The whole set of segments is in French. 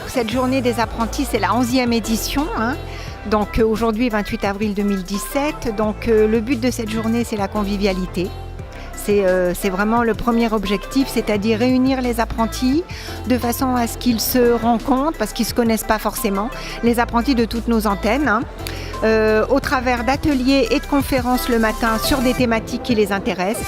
cette journée des apprentis, c'est la 11e édition. Donc aujourd'hui, 28 avril 2017. Donc le but de cette journée, c'est la convivialité. C'est vraiment le premier objectif, c'est-à-dire réunir les apprentis de façon à ce qu'ils se rencontrent, parce qu'ils ne se connaissent pas forcément, les apprentis de toutes nos antennes, au travers d'ateliers et de conférences le matin sur des thématiques qui les intéressent.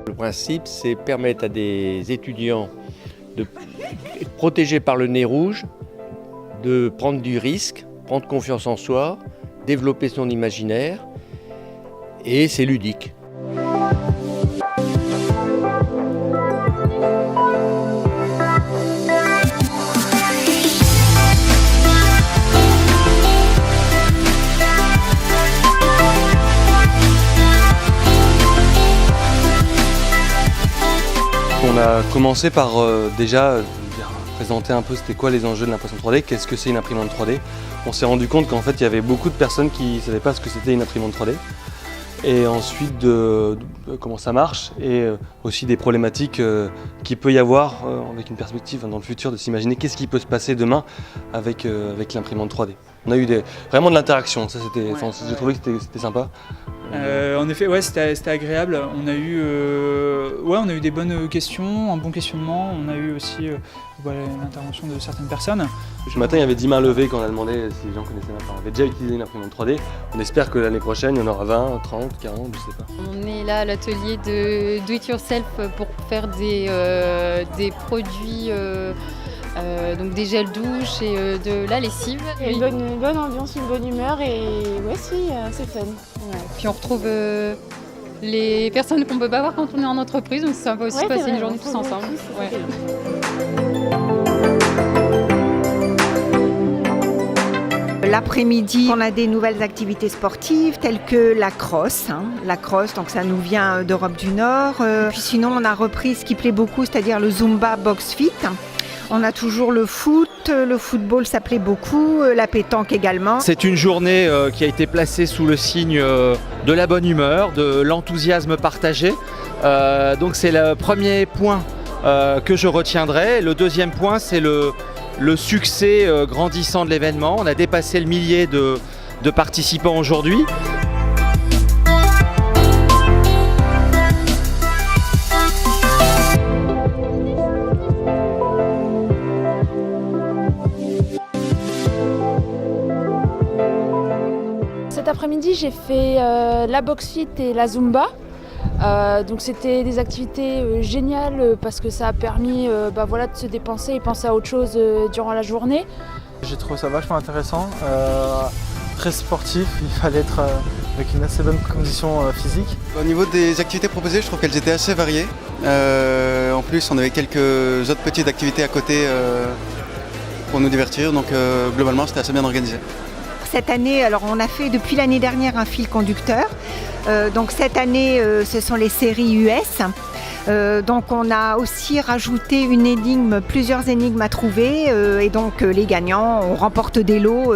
Le principe, c'est permettre à des étudiants de protégés par le nez rouge, de prendre du risque, prendre confiance en soi, développer son imaginaire, et c'est ludique. On a commencé par déjà présenter un peu c'était quoi les enjeux de l'impression 3D, qu'est-ce que c'est une imprimante 3D. On s'est rendu compte qu'en fait il y avait beaucoup de personnes qui ne savaient pas ce que c'était une imprimante 3D. Et ensuite de comment ça marche et aussi des problématiques qu'il peut y avoir avec une perspective dans le futur de s'imaginer qu'est-ce qui peut se passer demain avec l'imprimante 3D. On a eu vraiment de l'interaction, ça c'était, j'ai trouvé que c'était sympa. En effet, ouais, c'était agréable. On a eu des bonnes questions, un bon questionnement. On a eu aussi l'intervention de certaines personnes. Ce matin, il y avait 10 mains levées quand on a demandé si les gens connaissaient avaient déjà utilisé une imprimante 3D. On espère que l'année prochaine, il y en aura 20, 30, 40, je sais pas. On est là à l'atelier de Do It Yourself pour faire des produits, donc des gels douche et de la lessive. Il y a une bonne ambiance, une bonne humeur et ouais, c'est fun. Ouais. Puis on retrouve les personnes qu'on ne peut pas voir quand on est en entreprise, donc c'est sympa aussi de passer une journée tous ensemble. L'après-midi, on a des nouvelles activités sportives telles que la crosse. La crosse, donc ça nous vient d'Europe du Nord. Puis sinon, on a repris ce qui plaît beaucoup, c'est-à-dire le Zumba Box Fit. On a toujours le foot, le football ça plaît beaucoup, la pétanque également. C'est une journée qui a été placée sous le signe de la bonne humeur, de l'enthousiasme partagé. Donc c'est le premier point que je retiendrai. Le deuxième point, c'est le succès grandissant de l'événement. On a dépassé le millier de participants aujourd'hui. Cet après-midi, j'ai fait la box fit et la Zumba. Donc c'était des activités géniales parce que ça a permis de se dépenser et penser à autre chose durant la journée. J'ai trouvé ça vachement intéressant, très sportif, il fallait être avec une assez bonne condition physique. Au niveau des activités proposées, je trouve qu'elles étaient assez variées. En plus, on avait quelques autres petites activités à côté pour nous divertir, donc globalement c'était assez bien organisé. Cette année, alors on a fait depuis l'année dernière un fil conducteur. Donc cette année, ce sont les séries US. Donc on a aussi rajouté une énigme, plusieurs énigmes à trouver et donc les gagnants, on remporte des lots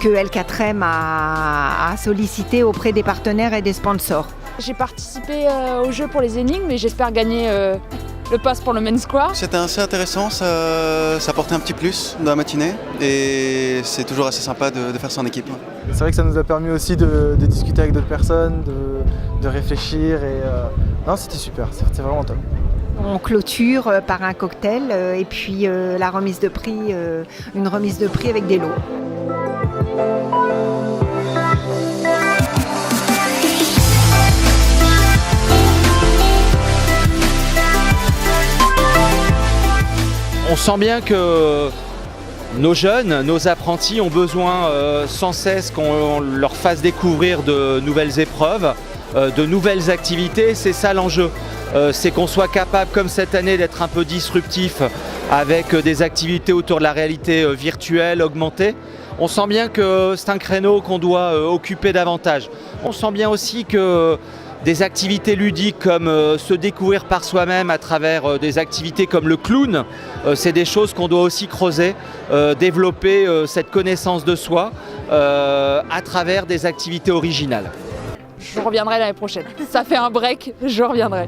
que L4M a sollicité auprès des partenaires et des sponsors. J'ai participé au jeu pour les énigmes et j'espère gagner le pass pour le Men's Square. C'était assez intéressant, ça apportait un petit plus dans la matinée et c'est toujours assez sympa de faire ça en équipe. C'est vrai que ça nous a permis aussi de discuter avec d'autres personnes, de réfléchir et non, c'était super, c'était vraiment top. On clôture par un cocktail et puis la remise de prix, une remise de prix avec des lots. On sent bien que nos jeunes, nos apprentis ont besoin sans cesse qu'on leur fasse découvrir de nouvelles épreuves, de nouvelles activités. C'est ça l'enjeu. C'est qu'on soit capable, comme cette année, d'être un peu disruptif avec des activités autour de la réalité virtuelle, augmentée. On sent bien que c'est un créneau qu'on doit occuper davantage. On sent bien aussi que des activités ludiques comme se découvrir par soi-même à travers des activités comme le clown, c'est des choses qu'on doit aussi creuser, développer cette connaissance de soi à travers des activités originales. Je reviendrai l'année prochaine. Ça fait un break, je reviendrai.